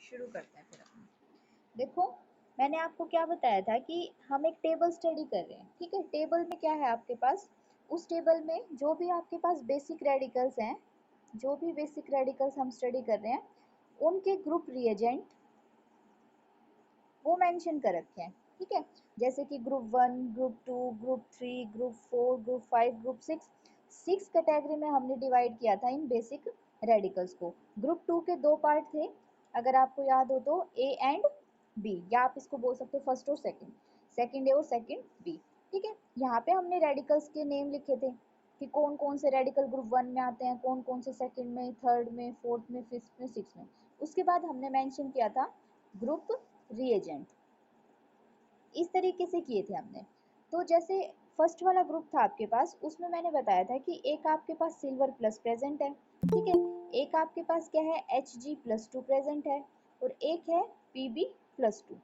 शुरू करते हैं फिर अपन। देखो, मैंने आपको क्या बताया था कि हम एक टेबल स्टडी कर रहे हैं, ठीक है। टेबल में क्या है आपके पास, उस टेबल में जो भी आपके पास बेसिक रेडिकल्स हैं, जो भी बेसिक रेडिकल्स हम स्टडी कर रहे हैं, उनके ग्रुप रिएजेंट वो मेंशन कर रखे हैं, ठीक है। जैसे कि group 1, group 2, group 3, group 4, group 5, group 6, 6 category में हमने डिवाइड किया था इन बेसिक रेडिकल्स को। ग्रुप 2 के दो पार्ट थे, अगर आपको याद हो तो, ए एंड बी, या आप इसको बोल सकते हो फर्स्ट और सेकंड, सेकंड ए और सेकंड बी, ठीक है। यहाँ पे हमने रेडिकल्स के नेम लिखे थे कि कौन कौन से रेडिकल ग्रुप 1 में आते हैं, कौन कौन से सेकंड में, थर्ड में, फोर्थ में, फिफ्थ में, सिक्स में। उसके बाद हमने मेंशन किया था ग्रुप रिएजेंट, इस तरीके से किए थे हमने। तो जैसे फर्स्ट वाला ग्रुप था आपके पास, उसमें मैंने बताया था कि एक आपके पास सिल्वर प्लस प्रेजेंट है, ठीक है। एक आपके पास क्या है, Hg+2 प्रेजेंट है, और एक है Pb प्लस 2।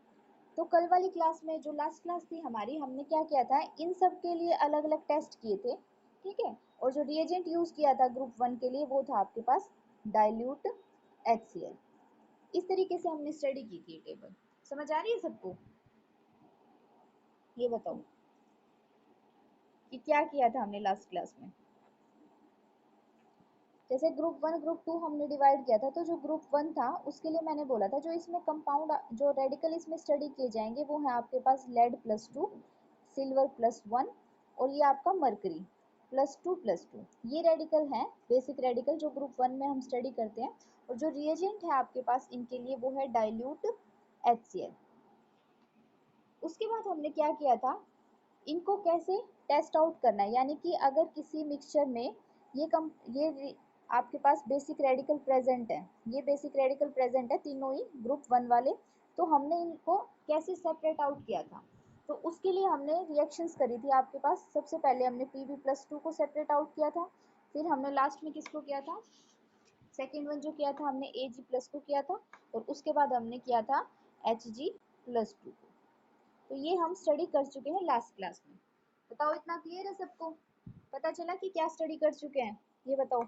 तो कल वाली क्लास में, जो लास्ट क्लास थी हमारी, हमने क्या किया था, इन सब के लिए अलग अलग टेस्ट किए थे, ठीक है। और जो रिएजेंट यूज किया था ग्रुप 1 के लिए, वो था आपके पास डाइल्यूट HCl। इस तरीके से हमने स्टडी की थी टेबल। समझ आ रही है सबको? ये बताओ कि क्या किया था हमने लास्ट क्लास में। जैसे ग्रुप 1 ग्रुप 2 हमने डिवाइड किया था, तो जो ग्रुप 1 था उसके लिए मैंने बोला था, जो इसमें कंपाउंड, जो रेडिकल इसमें स्टडी किए जाएंगे, वो है आपके पास lead+2, सिल्वर+1, और ये आपका मरकरी +2+2। ये रेडिकल हैं, बेसिक रेडिकल, जो ग्रुप 1 में हम स्टडी करते हैं। और जो रिएजेंट है आपके पास इनके लिए, वो है डाइल्यूट HCl। उसके बाद हमने क्या किया था, इनको कैसे टेस्ट आउट करना है, यानी कि अगर किसी मिक्सचर में ये आपके पास बेसिक रेडिकल प्रेजेंट है, ये बेसिक रेडिकल प्रेजेंट है, तीनों ही ग्रुप 1 वाले, तो हमने इनको कैसे सेपरेट आउट किया था। तो उसके लिए हमने रिएक्शंस करी थी आपके पास। सबसे पहले हमने Pb+2 को सेपरेट आउट किया था, फिर हमने लास्ट में किसको किया था, सेकेंड वन जो किया था हमने Ag+ को किया था, और उसके बाद हमने किया था Hg+2 को। तो ये हम स्टडी कर चुके हैं लास्ट क्लास में। बताओ, इतना क्लियर है सबको? पता चला कि क्या स्टडी कर चुके हैं, ये बताओ।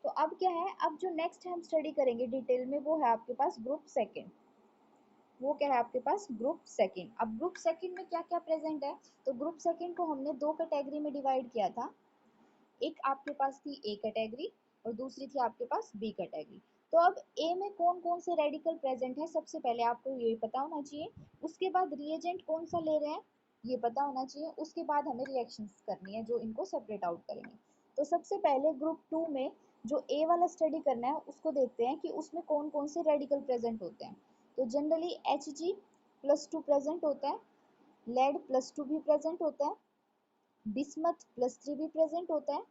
तो अब क्या है, अब जो नेक्स्ट हम स्टडी करेंगे डिटेल में, वो है आपके पास ग्रुप सेकंड। वो क्या है आपके पास, ग्रुप सेकंड। अब ग्रुप सेकंड में क्या क्या प्रेजेंट है, तो ग्रुप सेकंड को हमने दो कैटेगरी में डिवाइड किया था। एक आपके पास थी ए कैटेगरी, और दूसरी थी आपके पास बी कैटेगरी। तो अब ए में कौन कौन से रेडिकल प्रेजेंट है, सबसे पहले आपको ये पता होना चाहिए। उसके बाद रिएजेंट कौन सा ले रहे हैं, ये पता होना चाहिए। उसके बाद हमें रिएक्शंस करनी है जो इनको सेपरेट आउट करेंगे। तो सबसे पहले ग्रुप 2 में जो ए वाला स्टडी करना है, उसको देखते हैं कि उसमें कौन कौन से रेडिकल प्रेजेंट होते हैं। तो जनरली Hg+2 प्रेजेंट होता है, lead+2 भी प्रेजेंट होता है, bismuth+3 भी प्रेजेंट होता है,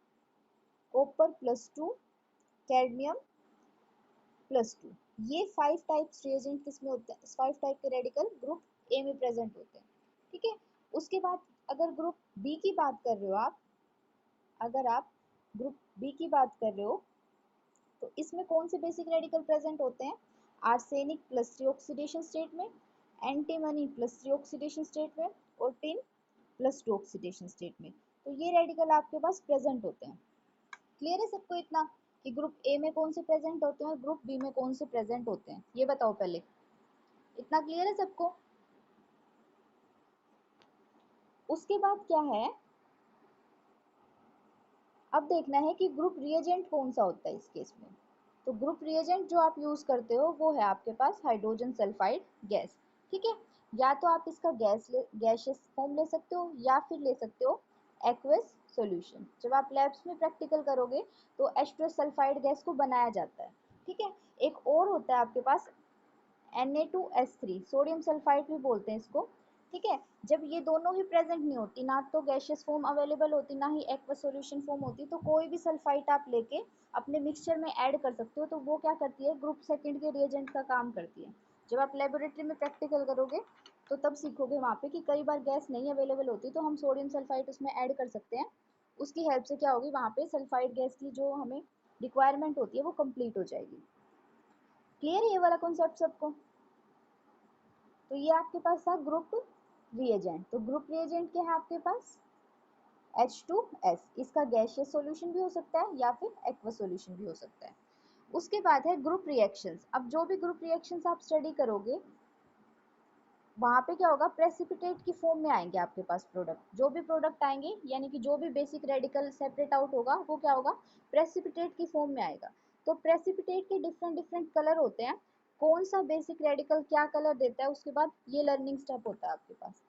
कॉपर+2, कैडमियम+2। ये 5 टाइप्स रिएजेंट किसमें होते हैं, 5 टाइप के रेडिकल ग्रुप ए में प्रेजेंट होते हैं, ठीक है। उसके बाद अगर ग्रुप बी की बात कर रहे हो आप, अगर आप ग्रुप बी की बात कर रहे हो, तो इसमें कौन से बेसिक रेडिकल प्रेजेंट होते हैं, आर्सेनिक+3 ऑक्सीडेशन स्टेट में, एंटीमनी+3 ऑक्सीडेशन स्टेट में, और टिन+2 ऑक्सीडेशन स्टेट में। तो ये रेडिकल आपके पास प्रेजेंट होते हैं। क्लियर है सबको इतना, कि ग्रुप ए में कौन से प्रेजेंट होते हैं और ग्रुप बी में कौन से प्रेजेंट होते हैं, ये बताओ पहले। इतना क्लियर है सबको? उसके बाद क्या है, अब देखना है कि ग्रुप रिएजेंट कौन सा होता है इस केस में। तो ग्रुप रिएजेंट जो आप यूज करते हो, वो है आपके पास हाइड्रोजन सल्फाइड गैस, ठीक है। या तो आप इसका गैशियस फॉर्म ले सकते हो, या फिर ले सकते हो एक्वस सॉल्यूशन। जब आप लैब्स में प्रैक्टिकल करोगे तो H2S सल्फाइड गैस को बनाया जाता है, ठीक है। एक और होता है आपके पास Na2S3, सोडियम सल्फाइड भी बोलते हैं इसको, ठीक है। जब ये दोनों ही प्रेजेंट नहीं होती, ना तो गैशियस फॉर्म अवेलेबल होती, ना ही एक्वस सॉल्यूशन फॉर्म होती, तो कोई भी सल्फाइड आप लेके अपने मिक्सचर में ऐड कर सकते हो। तो वो क्या करती है, ग्रुप सेकंड के रिएजेंट का काम करती है। जब आप लेबोरेटरी में प्रैक्टिकल करोगे तो तब सीखोगे वहाँ पे कि कई बार गैस नहीं अवेलेबल होती, तो हम सोडियम सल्फाइड उसमें ऐड कर सकते हैं। उसकी हेल्प से क्या होगी, वहाँ पे सल्फाइड गैस की जो हमें रिक्वायरमेंट होती है वो कंप्लीट हो जाएगी। क्लियर है ये वाला कॉन्सेप्ट सबको? तो ये आपके पास था ग्रुप रिएजेंट। तो ग्रुप रिएजेंट क्या है आपके पास, H2S, इसका गैसियस सॉल्यूशन भी हो सकता है या फिर एक्वस सॉल्यूशन भी हो सकता है। उसके बाद है ग्रुप रिएक्शंस। अब जो भी ग्रुप रिएक्शंस आप स्टडी करोगे वहां पे क्या होगा, प्रेसिपिटेट की फॉर्म में आएंगे आपके पास प्रोडक्ट। जो भी प्रोडक्ट आएंगे यानी कि जो भी बेसिक रेडिकल सेपरेट आउट होगा वो क्या होगा, प्रेसिपिटेट की फॉर्म में आएगा। तो प्रेसिपिटेट के डिफरेंट डिफरेंट कलर होते हैं, कौन सा बेसिक रेडिकल क्या कलर देता है उसके बाद ये लर्निंग स्टेप होता है आपके पास।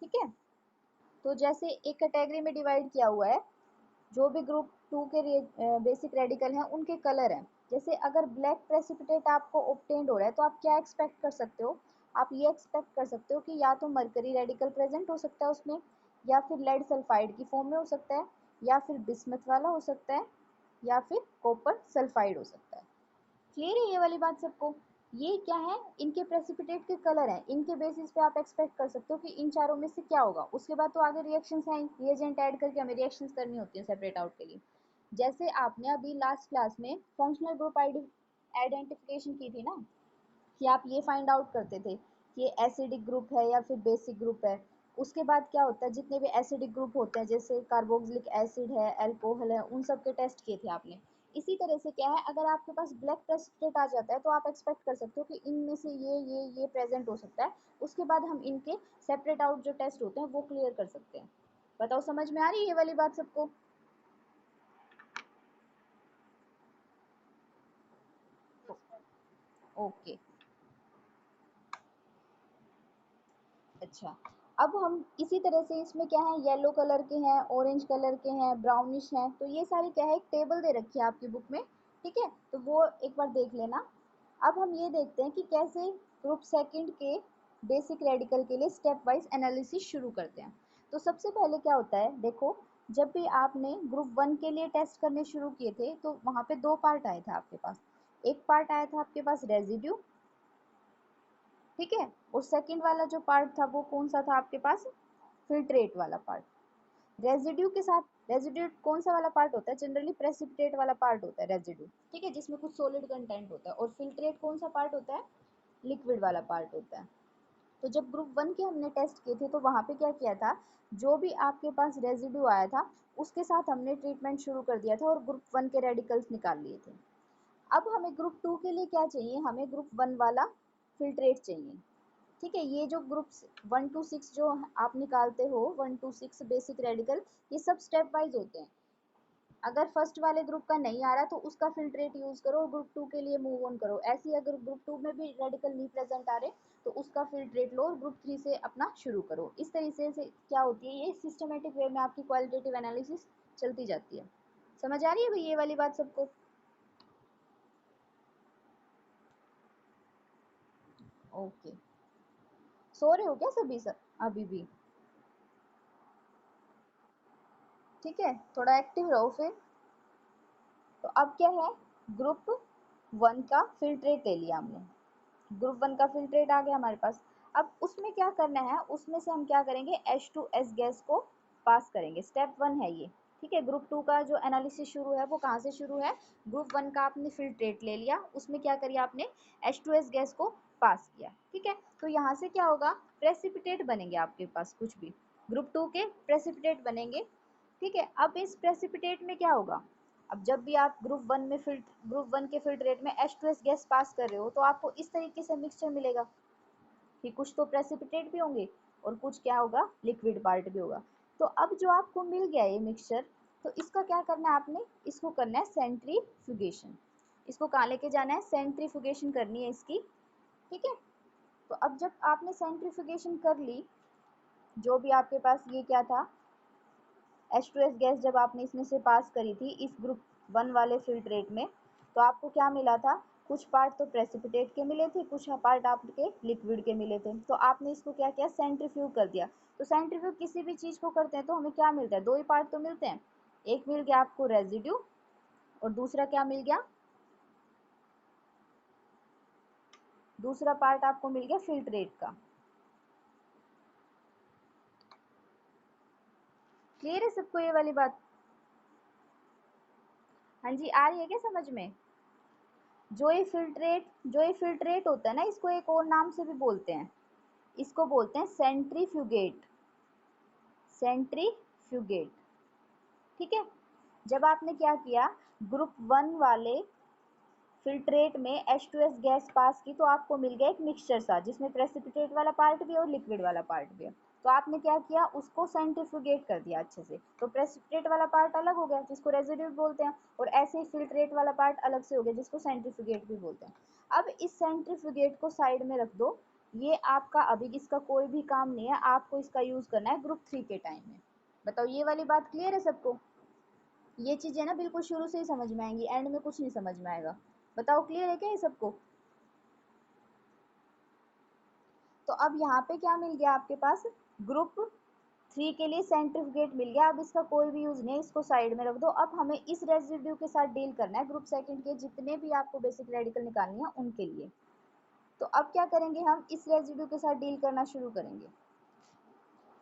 ठीक है, तो जैसे एक कैटेगरी में डिवाइड किया हुआ है, जो भी ग्रुप टू के बेसिक रेडिकल हैं उनके कलर हैं। जैसे अगर ब्लैक प्रेसिपिटेट आपको ऑब्टेन्ड हो रहा है तो आप क्या एक्सपेक्ट कर सकते हो, आप ये एक्सपेक्ट कर सकते हो कि या तो मरकरी रेडिकल प्रेजेंट हो सकता है उसमें, या फिर लेड सल्फाइड की फॉर्म में हो सकता है, या फिर बिस्मथ वाला हो सकता है, या फिर कॉपर सल्फाइड हो सकता है। क्लियर है ये वाली बात सबको? ये क्या है, इनके प्रेसिपिटेट के कलर हैं, इनके बेसिस पे आप एक्सपेक्ट कर सकते हो कि इन चारों में से क्या होगा। उसके बाद तो आगे रिएक्शंस हैं, रिएजेंट ऐड करके हमें रिएक्शंस करनी होती है सेपरेट आउट के लिए। जैसे आपने अभी लास्ट क्लास में फंक्शनल ग्रुप आइडेंटिफिकेशन की थी ना, कि आप ये फाइंड आउट करते थे कि ये एसिडिक ग्रुप है या फिर बेसिक ग्रुप है। उसके बाद क्या होता है, जितने भी एसिडिक ग्रुप होते हैं जैसे कार्बोक्सिलिक एसिड है, अल्कोहल है, उन सब के टेस्ट किए थे आपने। इसी तरह से क्या है, अगर आपके पास ब्लैक प्रेसिपिटेट आ जाता है तो आप एक्सपेक्ट कर सकते हो कि इनमें से ये प्रेजेंट हो सकता है। उसके बाद हम इनके सेपरेट आउट जो टेस्ट होते हैं वो क्लियर कर सकते हैं। बताओ समझ में आ रही है ये वाली बात सबको? ओके, अच्छा। अब हम इसी तरह से इसमें क्या है, येलो कलर के हैं, ऑरेंज कलर के हैं, ब्राउनिश हैं, तो ये सारी क्या है, एक टेबल दे रखी है आपकी बुक में। ठीक है, तो वो एक बार देख लेना। अब हम ये देखते हैं कि कैसे ग्रुप सेकंड के बेसिक रेडिकल के लिए स्टेप वाइज एनालिसिस शुरू करते हैं। तो सबसे पहले क्या होता है, देखो, जब भी आपने ग्रुप वन के लिए टेस्ट करने शुरू किए थे तो वहां पे दो पार्ट आए थे आपके पास। एक पार्ट आया था आपके पास रेजिड्यू, ठीक है, और सेकंड वाला जो पार्ट था वो कौन सा था आपके पास, फिल्ट्रेट वाला पार्ट। रेजिड्यू के साथ, रेजिड्यू कौन सा वाला पार्ट होता है, जनरली प्रेसिपिटेट वाला पार्ट होता है रेजिड्यू, ठीक है, जिसमें कुछ सॉलिड कंटेंट होता है। और फिल्ट्रेट कौन सा पार्ट होता है, लिक्विड वाला पार्ट होता है। तो जब ग्रुप वन के हमने टेस्ट किए थे तो वहां पे क्या किया था, जो भी आपके पास रेजिड्यू आया था उसके साथ हमने ट्रीटमेंट शुरू कर दिया था और ग्रुप वन के रेडिकल्स निकाल लिए थे। अब हमें ग्रुप टू के लिए क्या चाहिए, हमें ग्रुप वन वाला फिल्ट्रेट चाहिए। ठीक है, ये जो ग्रुप्स 1 to 6 जो आप निकालते हो, 1 to 6 बेसिक रेडिकल, ये सब स्टेप वाइज होते हैं। अगर फर्स्ट वाले ग्रुप का नहीं आ रहा तो उसका फिल्ट्रेट यूज करो, ग्रुप टू के लिए मूव ऑन करो। ऐसे ही अगर ग्रुप टू में भी रेडिकल नहीं प्रेजेंट आ रहे तो उसका फिल्ट्रेट लो और ग्रुप थ्री से अपना शुरू करो। इस तरीके से क्या होती है, ये सिस्टमेटिक वे में आपकी क्वालिटेटिव एनालिसिस चलती जाती है। समझ आ रही है भाई ये वाली बात सबको? ओके, सो रहे हो क्या सभी सर अभी भी? ठीक है, थोड़ा एक्टिव रहो फिर। तो अब क्या है, ग्रुप वन का फिल्ट्रेट ले लिया हमने, ग्रुप वन का फिल्ट्रेट आ गया हमारे पास। अब उसमें क्या करना है, उसमें से हम क्या करेंगे, H2S गैस को पास करेंगे। स्टेप वन है ये। ठीक है, ग्रुप टू का जो एनालिसिस शुरू है वो कहाँ से शुरू है, ग्रुप वन का आपने फिल्ट्रेट ले लिया, उसमें क्या करिए आपने, H2S गैस को पास किया। ठीक है, तो यहाँ से क्या होगा, प्रेसिपिटेट बनेंगे आपके पास कुछ भी, ग्रुप टू के प्रेसिपिटेट बनेंगे। ठीक है, अब इस प्रेसिपिटेट में क्या होगा, अब जब भी आप ग्रुप वन के फिल्ट्रेट में H2S गैस पास कर रहे हो तो आपको इस तरीके से मिक्सचर मिलेगा कि कुछ तो प्रेसिपिटेट भी होंगे और कुछ क्या होगा, लिक्विड पार्ट भी होगा। तो अब जो आपको मिल गया ये मिक्सचर, तो इसका क्या करना है आपने, इसको करना है सेंट्रीफ्यूगेशन। इसको कहाँ लेके जाना है, सेंट्रीफ्यूगेशन करनी है इसकी। ठीक है, तो अब जब आपने सेंट्रीफ्यूगेशन कर ली, जो भी आपके पास ये क्या था, H2S गैस जब आपने इसमें से पास करी थी इस ग्रुप वन वाले फिल्ट्रेट में, तो आपको क्या मिला था, कुछ पार्ट तो प्रेसिपिटेट के मिले थे, कुछ पार्ट आपके लिक्विड के मिले थे। तो आपने इसको क्या किया, सेंट्रीफ्यूग कर दिया। तो सेंट्रीफ्यूग किसी भी चीज़ को करते हैं तो हमें क्या मिलता है, दो ही पार्ट तो मिलते हैं। एक मिल गया आपको रेजिड्यू और दूसरा क्या मिल गया, दूसरा पार्ट आपको मिल गया फिल्ट्रेट का। क्लियर है सबको ये वाली बात? हाँ जी, आ रही है क्या समझ में? जो ये फिल्ट्रेट होता है ना, इसको एक और नाम से भी बोलते हैं, इसको बोलते हैं सेंट्रीफ्यूगेट। सेंट्रीफ्यूगेट। ठीक है। जब आपने क्या किया, ग्रुप 1 वाले फिल्ट्रेट में H2S गैस पास की, तो आपको मिल गया एक मिक्सचर सा जिसमें प्रेसिपिटेट वाला पार्ट भी है और लिक्विड वाला पार्ट भी है। तो आपने क्या किया, उसको सेंट्रीफ्यूगेट कर दिया अच्छे से, तो प्रेसिपिटेट वाला पार्ट अलग हो गया जिसको रेजिड्यू बोलते हैं, और ऐसे ही फिल्ट्रेट वाला पार्ट अलग से हो गया जिसको सेंट्रीफ्यूगेट भी बोलते हैं। अब इस सेंट्रीफ्यूगेट को साइड में रख दो, ये आपका अभी इसका कोई भी काम नहीं है, आपको इसका यूज करना है ग्रुप 3 के टाइम में। बताओ ये वाली बात क्लियर है सबको? ये चीजें ना बिल्कुल शुरू से ही समझ में आएंगी, एंड में कुछ नहीं समझ में आएगा। बताओ क्लियर है क्या ये सबको? तो अब यहाँ पे क्या मिल गया आपके पास, ग्रुप 3 के लिए सेंट्रीफ्यूगेट मिल गया। अब इसका कोई भी यूज नहीं, इसको साइड में रख दो। अब हमें इस रेजिड्यू के साथ डील करना है ग्रुप सेकंड के जितने भी आपको बेसिक रेडिकल निकालनी है उनके लिए। तो अब क्या करेंगे, हम इस रेजिड्यू के साथ डील करना शुरू करेंगे।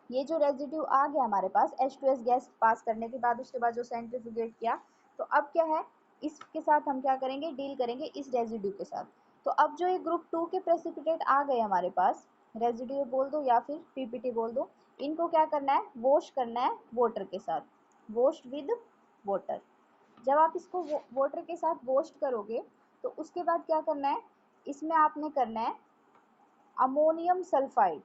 ये जो रेजिड्यू आ गया हमारे पास H2S गैस पास करने के बाद, उसके बाद जो सेंट्रीफ्यूगेट किया, तो अब क्या है, इसके साथ हम क्या करेंगे, डील करेंगे इस रेजिड्यू के साथ। तो अब जो ये ग्रुप 2 के प्रेसिपिटेट आ गए हमारे पास, रेजिड्यू बोल दो या फिर पीपीटी बोल दो, इनको क्या करना है, वॉश करना है वाटर के साथ, वॉश विद वाटर। जब आप इसको वाटर के साथ वॉश करोगे, तो उसके बाद क्या करना है, इसमें आपने करना है ammonium sulphide,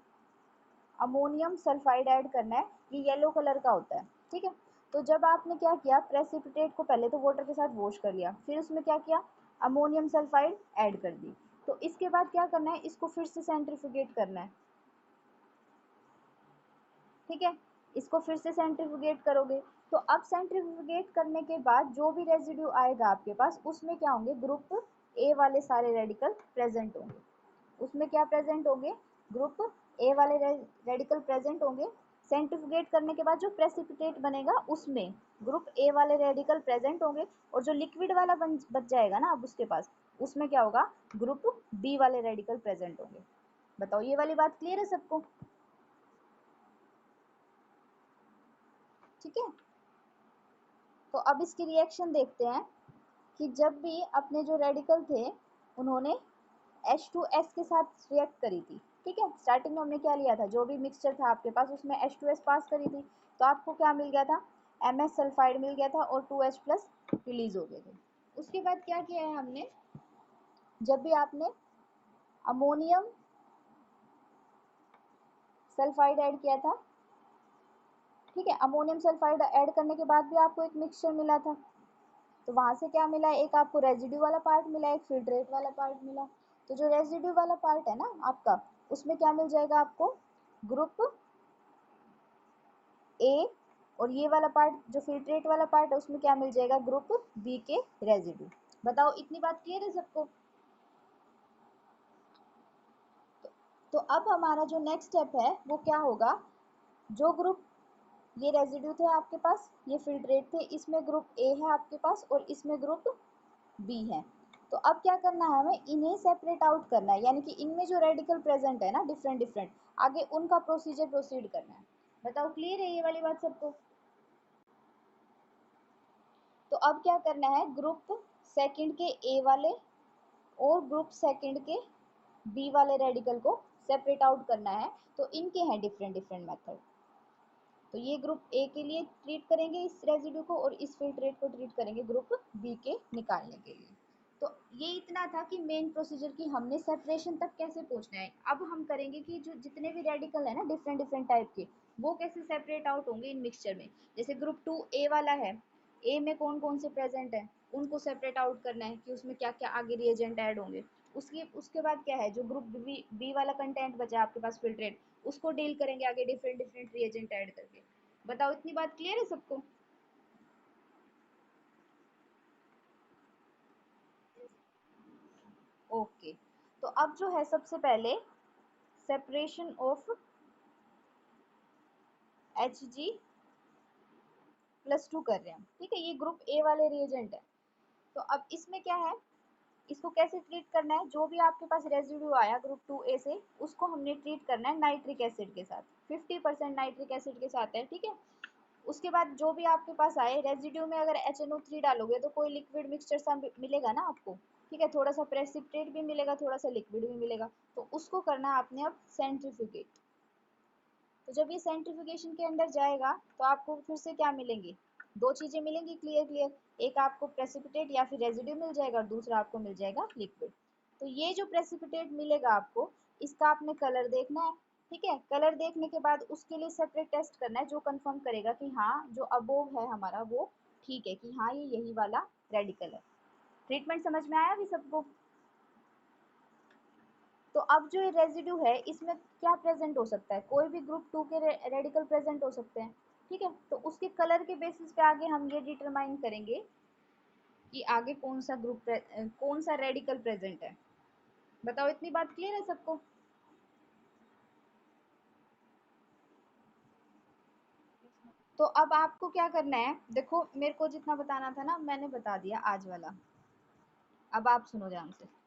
ammonium sulphide add करना है, ये येलो कलर का होता है, ठीक है। तो जब आपने क्या किया, प्रेसिपिटेट को पहले तो वाटर के साथ वॉश कर लिया, फिर उसमें क्या किया, अमोनियम सल्फाइड ऐड कर दी, तो इसके बाद क्या करना है, इसको फिर से सेंट्रीफ्यूगेट करना है, ठीक है। इसको फिर से सेंट्रीफ्यूगेट करोगे, तो अब सेंट्रीफ्यूगेट करने के बाद जो भी रेजिड्यू आएगा आपके पास, उसमें क्या होंगे, ग्रुप ए वाले सारे रेडिकल प्रेजेंट होंगे, उसमें क्या प्रेजेंट होंगे, ग्रुप ए वाले रेडिकल प्रेजेंट होंगे। सेंट्रीफ्यूगेट करने के बाद जो प्रेसिपिटेट बनेगा उसमें ग्रुप ए वाले रेडिकल प्रेजेंट होंगे, और जो लिक्विड वाला बच जाएगा ना अब उसके पास, उसमें क्या होगा, ग्रुप बी वाले रेडिकल प्रेजेंट होंगे। बताओ ये वाली बात क्लियर है सबको? ठीक है। तो अब इसकी रिएक्शन देखते हैं कि जब भी अपने जो रेडिकल थे उन्होंने H2S के साथ रिएक्ट करी थी, ठीक है। स्टार्टिंग में हमने क्या लिया था, जो भी मिक्सचर था आपके पास उसमें H2S पास करी थी, तो आपको क्या मिल गया था, MS सल्फाइड मिल गया था और 2H प्लस रिलीज हो गए थे। उसके बाद क्या किया है हमने, जब भी आपने अमोनियम सल्फाइड ऐड किया था, ठीक है, अमोनियम सल्फाइड ऐड करने के बाद भी आपको एक मिक्सचर मिला था, तो वहां से क्या मिला, एक आपको रेजिड्यू वाला पार्ट मिला, एक फिल्ट्रेट वाला पार्ट मिला। तो जो रेजिड्यू वाला पार्ट है ना आपका, उसमें क्या मिल जाएगा आपको, ग्रुप ए, और ये वाला पार्ट जो फिल्ट्रेट वाला पार्ट है उसमें क्या मिल जाएगा, ग्रुप बी के रेजिड्यू। बताओ इतनी बात क्लियर है सबको? तो अब हमारा जो नेक्स्ट स्टेप है वो क्या होगा, जो ग्रुप, ये रेजिड्यू थे आपके पास, ये फिल्ट्रेट थे, इसमें ग्रुप ए है आपके पास और इसमें ग्रुप बी है। तो अब क्या करना है, हमें इन्हें सेपरेट आउट करना है, यानी कि इनमें जो रेडिकल प्रेजेंट है ना डिफरेंट डिफरेंट, आगे उनका प्रोसीजर प्रोसीड करना है। बताओ क्लियर है ये वाली बात सबको? तो अब क्या करना है, ग्रुप सेकंड के ए वाले और ग्रुप सेकंड के बी वाले रेडिकल को सेपरेट आउट करना है। तो इनके हैं डिफरेंट डिफरेंट मेथड। तो ये ग्रुप ए के लिए ट्रीट करेंगे इस रेजिड्यू को, और इस फिल्ट्रेट को ट्रीट करेंगे ग्रुप बी के निकालने के लिए। तो ये इतना था कि मेन प्रोसीजर की हमने सेपरेशन तक कैसे पहुंचना है। अब हम करेंगे कि जो जितने भी रेडिकल है ना डिफरेंट डिफरेंट टाइप के, वो कैसे सेपरेट आउट होंगे इन मिक्सचर में। जैसे ग्रुप 2 ए वाला है, ए में कौन कौन से प्रेजेंट है, उनको सेपरेट आउट करना है कि उसमें क्या क्या आगे रिएजेंट ऐड होंगे। उसके बाद क्या है, जो ग्रुप बी वाला कंटेंट बचा आपके पास फिल्ट्रेट, उसको डील करेंगे आगे डिफरेंट डिफरेंट रिएजेंट ऐड करके। बताओ इतनी बात क्लियर है सबको? ओके। तो अब जो है सबसे पहले सेपरेशन ऑफ Hg+2 कर रहे हैं, ठीक है। ये ग्रुप ए वाले रिएजेंट है। तो अब इसमें क्या है, इसको कैसे ट्रीट करना है, जो भी आपके पास रेजिड्यू आया ग्रुप 2 ए से, उसको हमने ट्रीट करना है नाइट्रिक एसिड के साथ, 50% नाइट्रिक एसिड के साथ है, ठीक है। उसके बाद जो भी आपके पास आए रेजिड्यू में, अगर HNO3 डालोगे तो कोई लिक्विड मिक्सचर सा मिलेगा ना आपको, ठीक है, थोड़ा सा प्रेसिपिटेट भी मिलेगा, थोड़ा सा लिक्विड भी मिलेगा। तो उसको करना है आपने अब सेंट्रीफ्यूगेट। तो जब ये सेंट्रीफ्यूगेशन के अंदर जाएगा तो आपको फिर से क्या मिलेंगे, दो चीजें मिलेंगी, क्लियर क्लियर। एक आपको प्रेसिपिटेट या फिर रेजिड्यू मिल जाएगा और दूसरा आपको मिल जाएगा लिक्विड। तो ये जो प्रेसिपिटेट मिलेगा आपको, इसका आपने कलर देखना है। ठीक है, कलर देखने के बाद उसके लिए सेपरेट टेस्ट करना है जो कंफर्म करेगा कि हाँ जो अबोव है हमारा वो ठीक है, कि हाँ ये यही वाला रेडिकल है। ट्रीटमेंट समझ में आया अभी सबको? तो अब जो ये रेजिड्यू है इसमें क्या प्रेजेंट हो सकता है, कोई भी ग्रुप टू के रेडिकल प्रेजेंट हो सकते हैं। ठीक है, तो उसके कलर के बेसिस पे आगे हम ये डिटरमाइन करेंगे कि आगे कौन सा ग्रुप कौन सा रेडिकल प्रेजेंट है। बताओ, इतनी बात क्लियर है सबको? तो अब आपको क्या करना है, देखो मेरे को जितना बताना था ना मैंने बता दिया आज वाला। अब आप सुनो ध्यान से।